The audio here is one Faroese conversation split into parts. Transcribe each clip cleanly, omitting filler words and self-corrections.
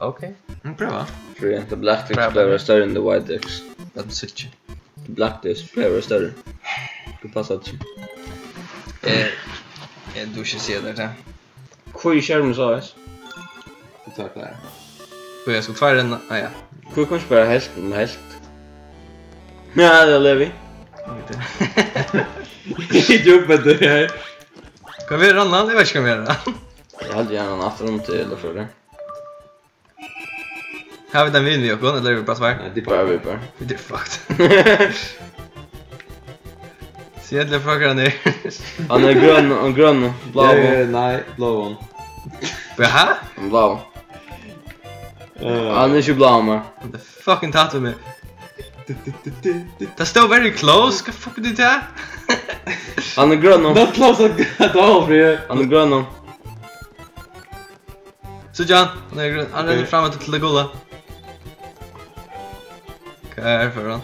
Okej. Pröva. Tror jag. The black disc behöver vara större än the white disc. Det är switch. The black disc behöver vara större. Det passar inte. Du ska se där. Hur skärmen så här? Det tar klar. För jag ska kvar den. Ah ja. Hur kan spela häst med häst? Ja, det lever vi. Jobbet det här. Kan vi ranna? Jag vet inte vad vi gör. Jag hade gärna en afternoon till eller för det. Har vi den vid vi också eller är vi bara svär? Nej, det är Bara bara vi bara. Det är fucked. Så egentligen fuckar han ner. Han är grön, blå. Nej, blå one. Jaha? Blå. Han är inte blå med. The fucking tattoo med. Det står very close. Vad fuck är det där? Han är grön. Not close at all for you. Han är grön. Så John, han är framåt till det goda. Vad är det för han?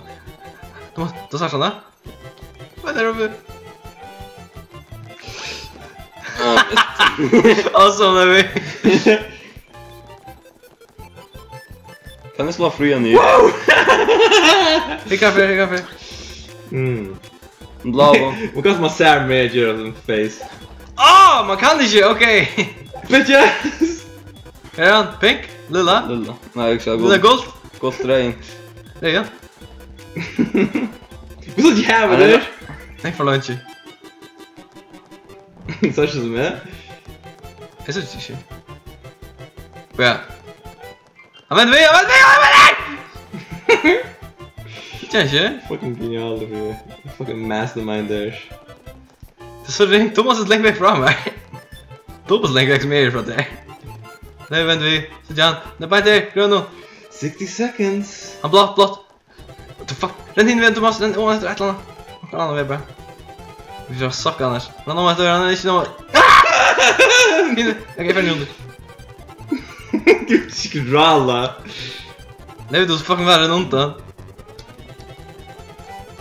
Då sa han det. Vad är det uppe? Alltså när vi... Kan du slå fria nu? Wow! Hicka. Blå. Vad kan man säga med your face? Man kan inte, okej. But yes! Är han pink? Lilla? Lilla. Nej, exakt. Lilla gold? Goldstrejen. Det är han. Vad så jävla där? Tänk för lunch. Så är det som är. Jag ser inte shit. Ja. Använd mig! Kanske. Fucking genial för you. Fucking mastermind there. Det är så ringt. Thomas är länge väck fram här. Thomas är länge väck som är ifrån där. Nej, vänder vi. Så Jan. Nej, bara inte. Grön nu. 60 seconds. Han blått. What the fuck? Renn in, Thomas. Renn om efter ett eller annat. Vad annan väg bara. Vi ska socka annars. Renn om efter. Han är inte någon. Jag kan färdig under. Gud, skralla. Nej, du är så fucking värre än onta.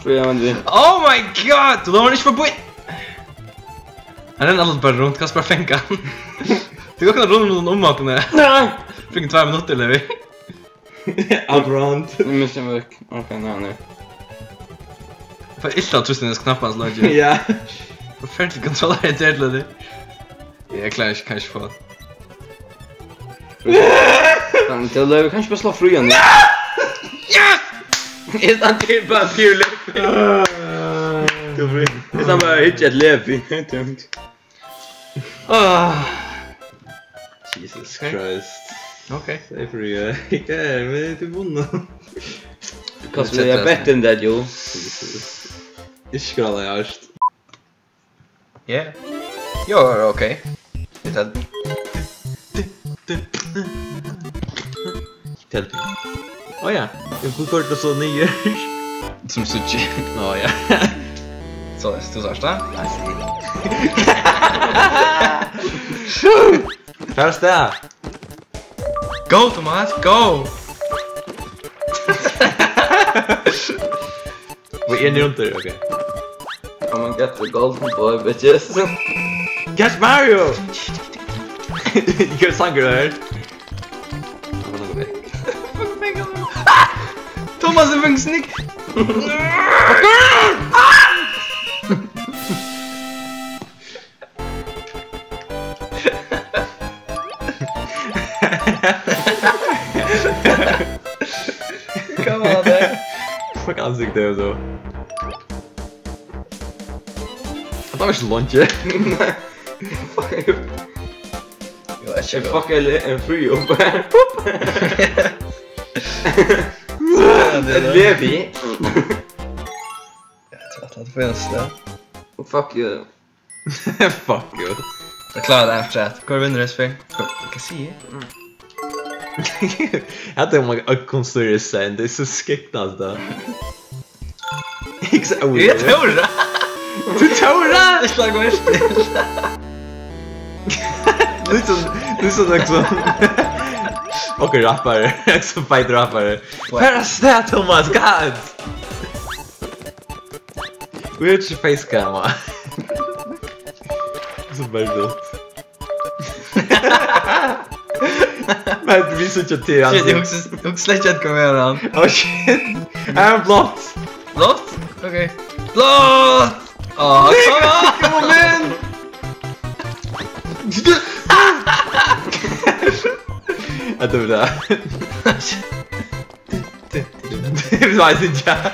Fria använder vi. Oh my god! Du har inte förbud! Han är alldeles bara runt, kan spela fänka. Du kan kunna runda någon ommakande. Fick 2 minuter eller vi. Outround. Nu måste jag väck. Okej, nej. För illa tröst hennes knappans lag. Ja. Förfärligt kontroller är det eller det. Jag klarar inte kanske få. Det lever kanske bara slå fria nu. Yes! Är han till bara purlek? Det är som bara hittat ett lev. Jesus Christ. Okej. Säg för you. Inte men det är typ vunnen. Because we are better than that, Joe. Jag skrallar jag först. Yeah. Jo, okej. Det är Tält. Oh ja. Jag får först och så nya. som sushi. Ja, ja. Så är det första. Första. Go Thomas, go! Vad är ni runt där? Okej. Come on, get the golden boy, bitches. Catch Mario! You got sucker där. Thomas är en snick! Come on där. Fuck ansikte och så. Jag tar mig så lunch. Fuck. Jag kör Fuck en free up. Ett levi. Jag tror att det får en slö. Fuck you. Fuck you. Jag klarade det efter att. Går vinner det för? Jag kan se. Jag hade en konstruerad sen. Det är så skräcknas då. Exakt. Jag tror det! Du tror det! Det slag mig efter. Du är sån också. Och en rappare. Också fight rappare. Where's that, Thomas? God! Where's your face camera? Så bara dumt. Men vi så inte till Shit, jag hooks sledgehead kommer göra han. Oh shit. I'm blått. Blått? Okej. Blått! Åh, come on! Man. Jag tror det. Det var inte.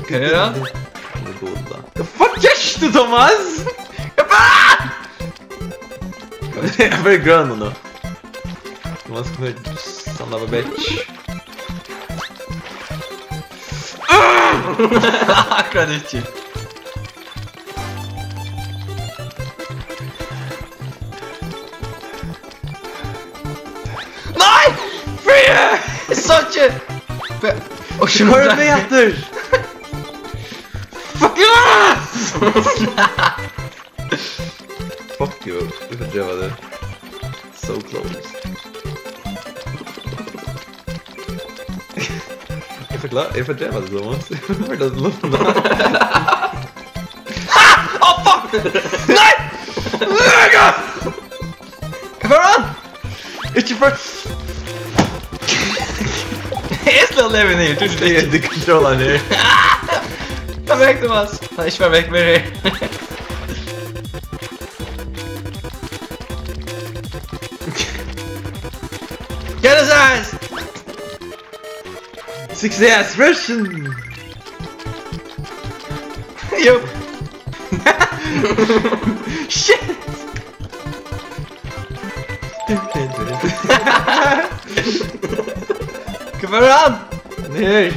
Kan jag göra? The fuck görs du, Thomas? Jag börjar grön nu. Thomas kommer son of a bitch. Akkurat inte. Nej! Free! Such a... Och Du har en meter! Fuck you! Fuck you, du fördrövade. So close. Jag fördrövade Thomas. Var det luften? Oh fuck! Nej! Lägga! Varann! Inte för... Jag slår lever ner, Du kontrollerar ner. Ta väg Thomas! Han är inte väg med dig. Get his ass! Success version! Jo! Shit! Kommer han? Ner!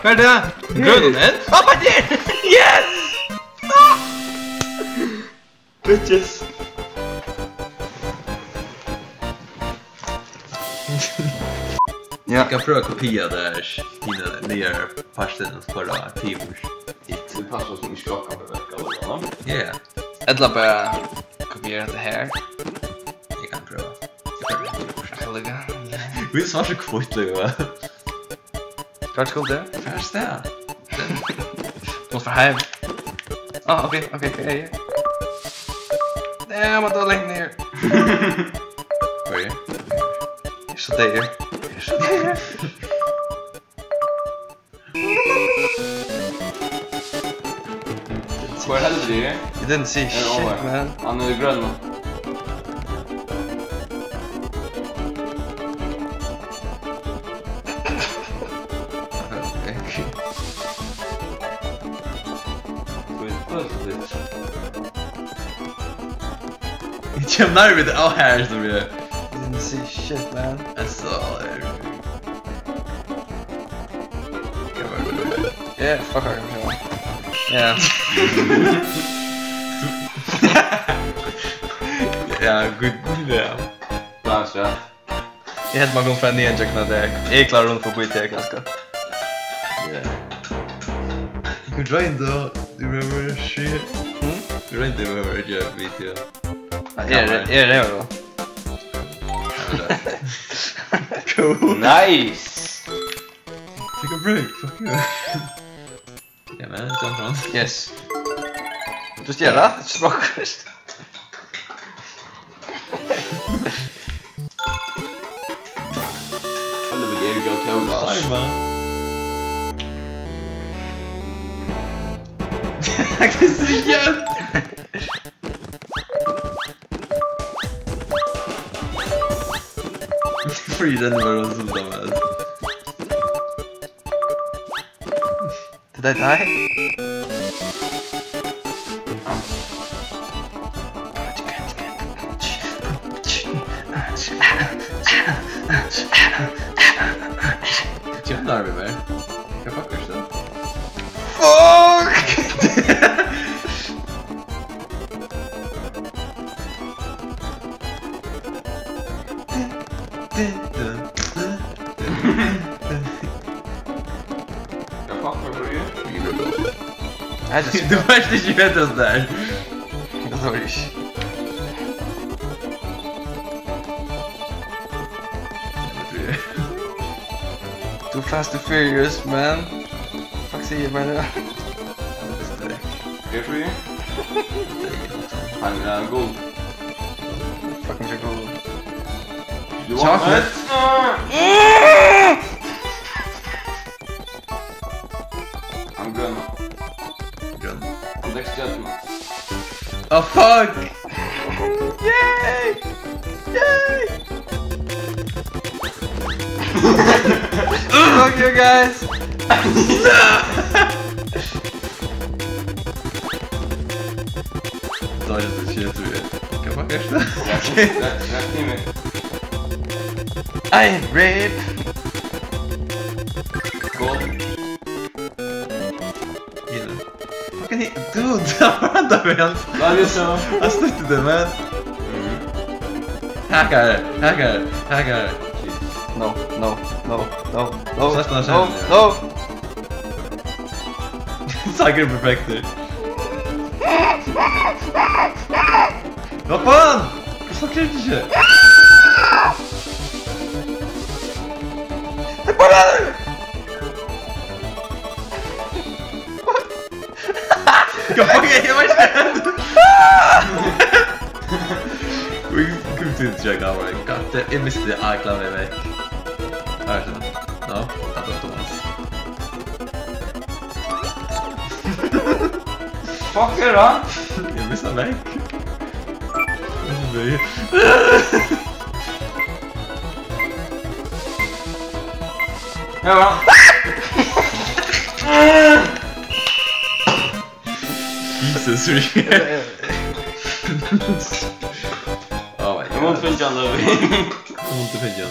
Vad är det? Grunden? Hoppa ner! Yes! Bitches! Jag kan pröva kopia där dina nya parsten förra timers hit. Det passar som i klockan för veckan, va? Yeah, Edla bara kopiera det här. jag kan pröva. Jag får lägga. Vi är så kvitt nu, va? Klart skuld det. Färst det. Måste vara hem. Ah, okej. Nej, man tar längre ner. Vad är det? Så där. Vad är det det? You didn't see shit, man. Han är grön nu. Inte jag närmare det här som är... You didn't see shit, man. Alltså... Yeah, fuck her. Yeah. Ja, good. Ja. Bra, så. Jag helt man går för en nedjökna däck. Jag klarar runt på bytet ganska. Yeah. You could try to remember shit. You right to remember your video. Är det då? Cool. Nice! Take a break, fuck you. Yeah man, jump on. Yes. Just göra. Just rock. Eller vill jag gå till oss? Fine man. Jag kan se igen! Friden var de som de är. Did I die? Jump Darby man. Jag fuckar så. Fuck! Jag fattar vad du gör. I just Du värsta 21 oss där. Dorish. Too fast and furious, man. Fuck see man. Good for you? I'm gonna go. Fucking cool. Chocolate. I'm good. Good. Next judgment. Oh fuck! Yay! Yay! Fuck you guys! To jest do ciebie czuję. Kawałek jeszcze? Zacznijmy. I'm red! Gold. Ile? Fucking dude, I'm random. Love yourself. I stuck to the man. Hacker! Hacker! Hacker! No, no, no, no, no, Slash na no, ziemię. no. Tiger perfekty. No pan! Posłuchajcie się! Kapagę nie masz hand! We couldn't do the joke, alright. God damn, jag missade det. Ah, jag klarade mig. Ja, jag känner. Ja, jag tror Thomas. Fuck er då? Jag missade mig. Ja, bra. Jesus, oh my god. Jag måste inte känna Jag måste inte